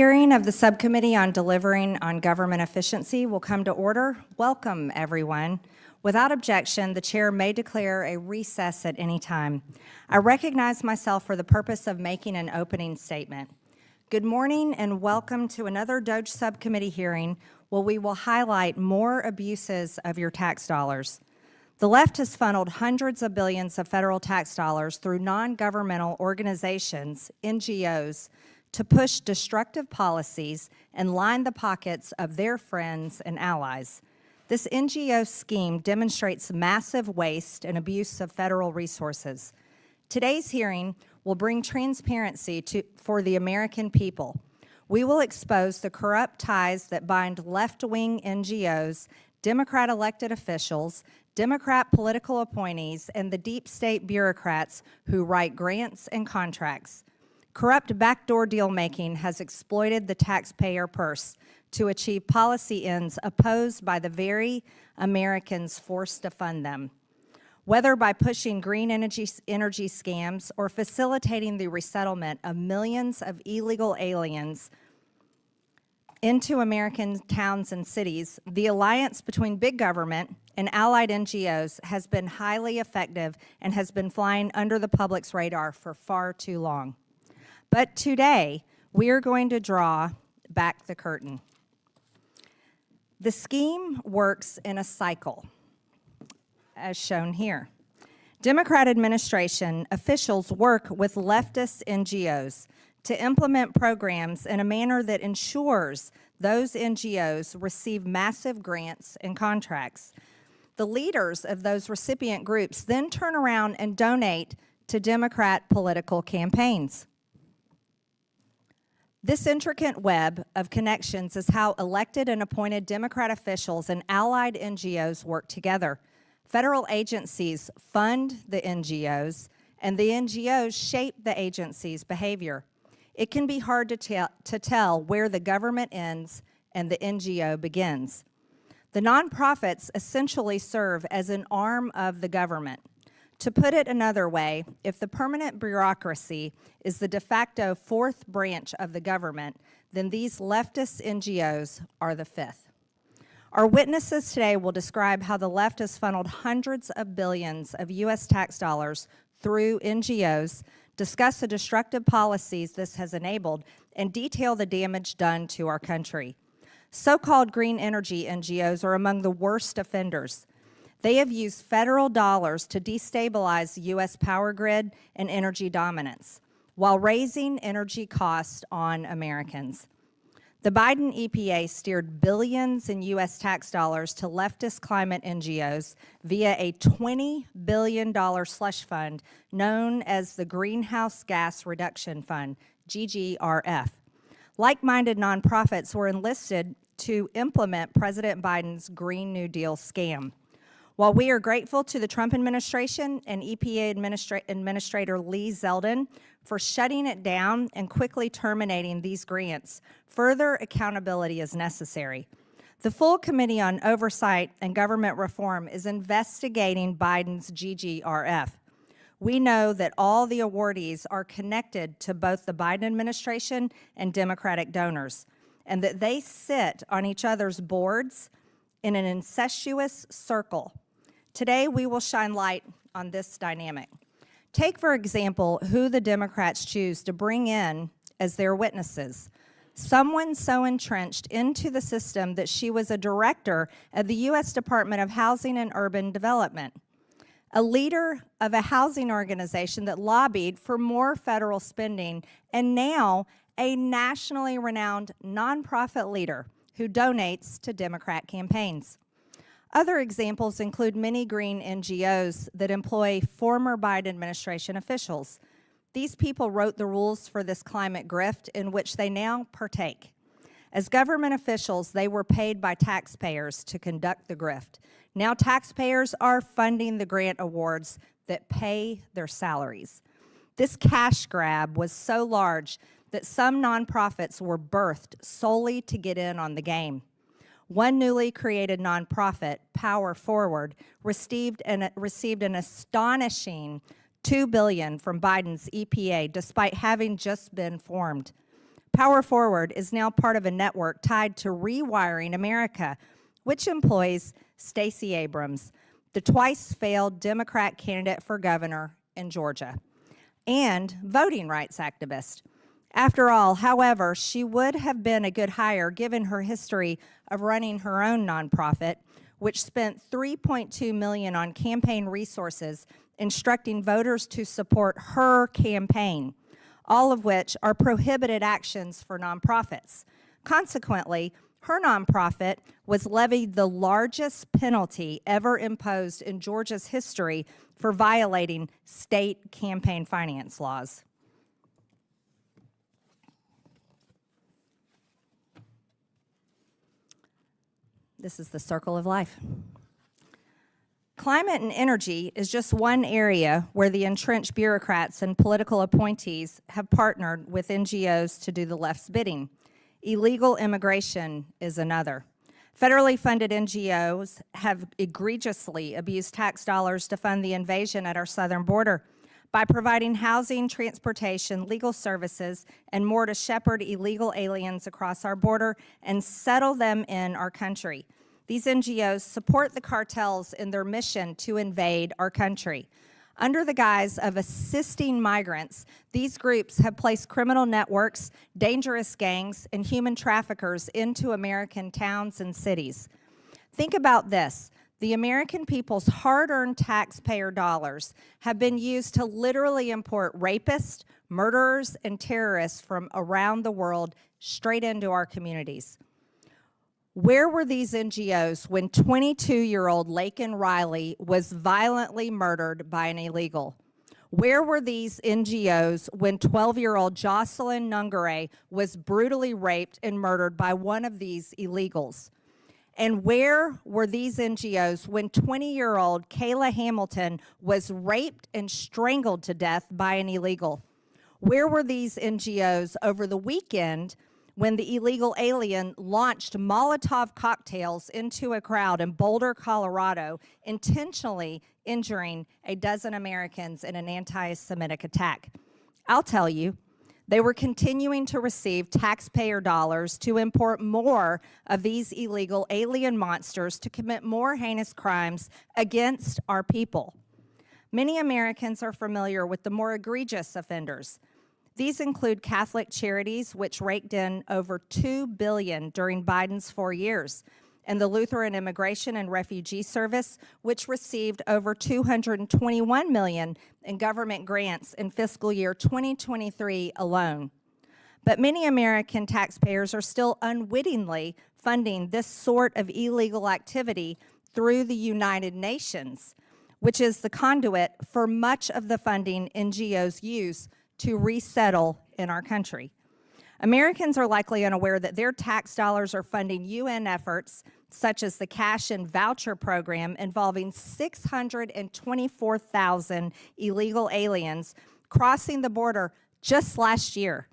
Hearing of the Subcommittee on Delivering on Government Efficiency will come to order. Welcome, everyone. Without objection, the chair may declare a recess at any time. I recognize myself for the purpose of making an opening statement. Good morning and welcome to another DOJ Subcommittee hearing where we will highlight more abuses of your tax dollars. The left has funneled hundreds of billions of federal tax dollars through non-governmental organizations, NGOs, to push destructive policies and line the pockets of their friends and allies. This NGO scheme demonstrates massive waste and abuse of federal resources. Today's hearing will bring transparency for the American people. We will expose the corrupt ties that bind left-wing NGOs, Democrat elected officials, Democrat political appointees, and the deep state bureaucrats who write grants and contracts. Corrupt backdoor deal-making has exploited the taxpayer purse to achieve policy ends opposed by the very Americans forced to fund them. Whether by pushing green energy scams or facilitating the resettlement of millions of illegal aliens into American towns and cities, the alliance between big government and allied NGOs has been highly effective and has been flying under the public's radar for far too long. But today, we are going to draw back the curtain. The scheme works in a cycle, as shown here. Democrat administration officials work with leftist NGOs to implement programs in a manner that ensures those NGOs receive massive grants and contracts. The leaders of those recipient groups then turn around and donate to Democrat political campaigns. This intricate web of connections is how elected and appointed Democrat officials and allied NGOs work together. Federal agencies fund the NGOs, and the NGOs shape the agency's behavior. It can be hard to tell where the government ends and the NGO begins. The nonprofits essentially serve as an arm of the government. To put it another way, if the permanent bureaucracy is the de facto fourth branch of the government, then these leftist NGOs are the fifth. Our witnesses today will describe how the left has funneled hundreds of billions of U.S. tax dollars through NGOs, discuss the destructive policies this has enabled, and detail the damage done to our country. So-called green energy NGOs are among the worst offenders. They have used federal dollars to destabilize the U.S. power grid and energy dominance, while raising energy costs on Americans. The Biden EPA steered billions in U.S. tax dollars to leftist climate NGOs via a $20 billion slush fund known as the Greenhouse Gas Reduction Fund, GGRF. Like-minded nonprofits were enlisted to implement President Biden's Green New Deal scam. While we are grateful to the Trump administration and EPA Administrator Lee Zeldin for shutting it down and quickly terminating these grants, further accountability is necessary. The full Committee on Oversight and Government Reform is investigating Biden's GGRF. We know that all the awardees are connected to both the Biden administration and Democratic donors, and that they sit on each other's boards in an incestuous circle. Today, we will shine light on this dynamic. Take, for example, who the Democrats choose to bring in as their witnesses. Someone so entrenched into the system that she was a director of the U.S. Department of Housing and Urban Development, a leader of a housing organization that lobbied for more federal spending, and now a nationally renowned nonprofit leader who donates to Democrat campaigns. Other examples include many green NGOs that employ former Biden administration officials. These people wrote the rules for this climate grift in which they now partake. As government officials, they were paid by taxpayers to conduct the grift. Now taxpayers are funding the grant awards that pay their salaries. This cash grab was so large that some nonprofits were birthed solely to get in on the game. One newly created nonprofit, Power Forward, received an astonishing $2 billion from Biden's EPA despite having just been formed. Power Forward is now part of a network tied to Rewiring America, which employs Stacey Abrams, the twice-failed Democrat candidate for governor in Georgia, and voting rights activist. After all, however, she would have been a good hire given her history of running her own nonprofit, which spent $3.2 million on campaign resources instructing voters to support her campaign, all of which are prohibited actions for nonprofits. Consequently, her nonprofit was levied the largest penalty ever imposed in Georgia's history for violating state campaign finance laws. This is the circle of life. Climate and energy is just one area where the entrenched bureaucrats and political appointees have partnered with NGOs to do the left's bidding. Illegal immigration is another. Federally funded NGOs have egregiously abused tax dollars to fund the invasion at our southern border by providing housing, transportation, legal services, and more to shepherd illegal aliens across our border and settle them in our country. These NGOs support the cartels in their mission to invade our country. Under the guise of assisting migrants, these groups have placed criminal networks, dangerous gangs, and human traffickers into American towns and cities. Think about this. The American people's hard-earned taxpayer dollars have been used to literally import rapists, murderers, and terrorists from around the world straight into our communities. Where were these NGOs when 22-year-old Laken Riley was violently murdered by an illegal? Where were these NGOs when 12-year-old Jocelyn Nungare was brutally raped and murdered by one of these illegals? And where were these NGOs when 20-year-old Kayla Hamilton was raped and strangled to death by an illegal? Where were these NGOs over the weekend when the illegal alien launched Molotov cocktails into a crowd in Boulder, Colorado, intentionally injuring a dozen Americans in an anti-Semitic attack? I'll tell you, they were continuing to receive taxpayer dollars to import more of these illegal alien monsters to commit more heinous crimes against our people. Many Americans are familiar with the more egregious offenders. These include Catholic Charities, which raked in over $2 billion during Biden's 4 years, and the Lutheran Immigration and Refugee Service, which received over $221 million in government grants in fiscal year 2023 alone. But many American taxpayers are still unwittingly funding this sort of illegal activity through the United Nations, which is the conduit for much of the funding NGOs use to resettle in our country. Americans are likely unaware that their tax dollars are funding UN efforts such as the cash and voucher program involving 624,000 illegal aliens crossing the border just last year.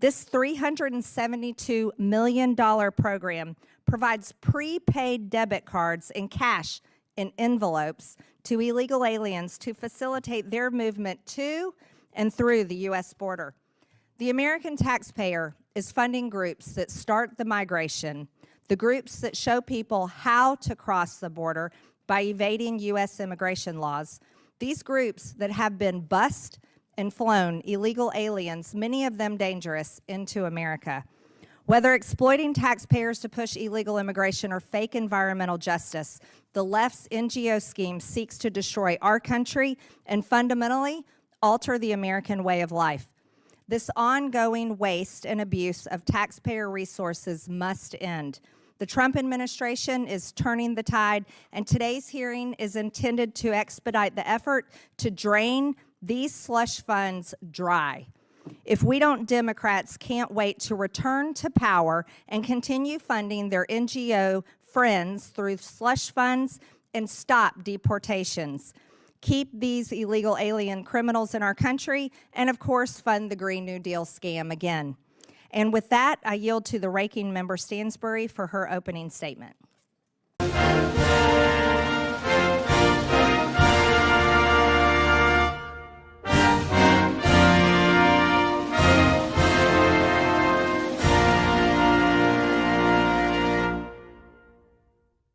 This $372 million program provides prepaid debit cards and cash in envelopes to illegal aliens to facilitate their movement to and through the U.S. border. The American taxpayer is funding groups that start the migration, the groups that show people how to cross the border by evading U.S. immigration laws, these groups that have been bused and flown illegal aliens, many of them dangerous, into America. Whether exploiting taxpayers to push illegal immigration or fake environmental justice, the left's NGO scheme seeks to destroy our country and fundamentally alter the American way of life. This ongoing waste and abuse of taxpayer resources must end. The Trump administration is turning the tide, and today's hearing is intended to expedite the effort to drain these slush funds dry. If we don't, Democrats can't wait to return to power and continue funding their NGO friends through slush funds and stop deportations. Keep these illegal alien criminals in our country, and of course, fund the Green New Deal scam again. And with that, I yield to the ranking member Stansbury for her opening statement.